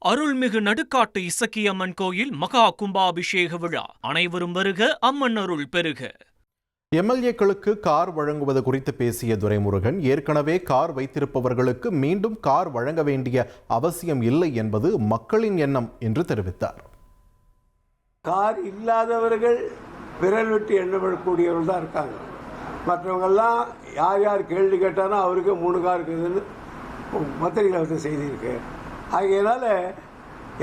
அருள்மிகு நடுக்காட்டு இசக்கியம்மன் கோயில் மகா கும்பாபிஷேக விழா. அனைவரும் வருக, அம்மன் அருள் பெருக. எம்எல்ஏக்களுக்கு கார் வழங்குவது குறித்து பேசிய துரைமுருகன், ஏற்கனவே கார் வைத்திருப்பவர்களுக்கு மீண்டும் கார் வழங்க வேண்டிய அவசியம் இல்லை என்பது மக்களின் எண்ணம் என்று தெரிவித்தார். கார் இல்லாதவர்கள் விரல் விட்டு எண்ணப்படக்கூடியவர்கள் தான் இருக்காங்க. மற்றவங்கெல்லாம் யார் யார் கேள்வி கேட்டாலும் அவருக்கு 3 கார் இருக்குதுன்னு பத்திரிகையில் வந்து செய்திருக்கு. ஆகையினால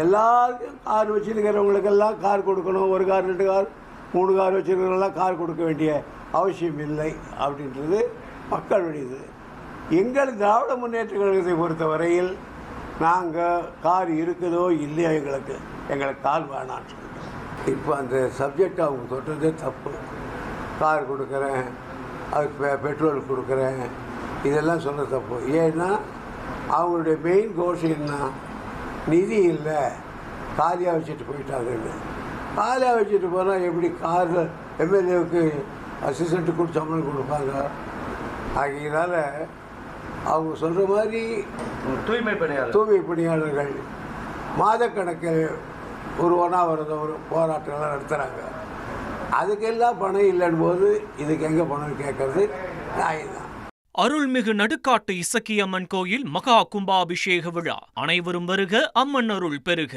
எல்லாருக்கும் கார் வச்சுருக்கிறவங்களுக்கெல்லாம் கார் கொடுக்கணும். 1 கார் 2 கார் 3 கார் வச்சுருக்கிறவங்களாம் கார் கொடுக்க வேண்டிய அவசியம் இல்லை அப்படின்றது மக்களுடையது. எங்கள் திராவிட முன்னேற்ற கழகத்தை பொறுத்த வரையில் நாங்கள் கார் இருக்குதோ இல்லையோ எங்களுக்கு கார் வேணான்னு சொல்லிட்டோம். இப்போ அந்த சப்ஜெக்ட் அவங்க தொட்டதே தப்பு. கார் கொடுக்குறேன், அதுக்கு பெட்ரோல் கொடுக்குறேன், இதெல்லாம் சொல்ல தப்பு. ஏன்னா அவங்களுடைய மெயின் கோஷ் என்ன, நிதி இல்லை, காலியாக வச்சுட்டு போயிட்டாங்கன்னு. காலியாக வச்சுட்டு போனால் எப்படி காரில் எம்எல்ஏவுக்கு அசிஸ்டண்ட்டு கூட சம்பளம் கொடுப்பாங்க? ஆகையினால அவங்க சொல்கிற மாதிரி தூய்மை பணியாளர்கள் மாதக்கணக்கில் ஒரு போராட்டங்கள்லாம் நடத்துகிறாங்க. அதுக்கெல்லாம் பணம் இல்லைன்னு போது இதுக்கு எங்கே பணம் கேட்கறது நியாயம்தான். அருள்மிகு நடுக்காட்டு இசக்கியம்மன் கோயில் மகா கும்பாபிஷேக விழா. அனைவரும் வருக, அம்மன் அருள் பெருக.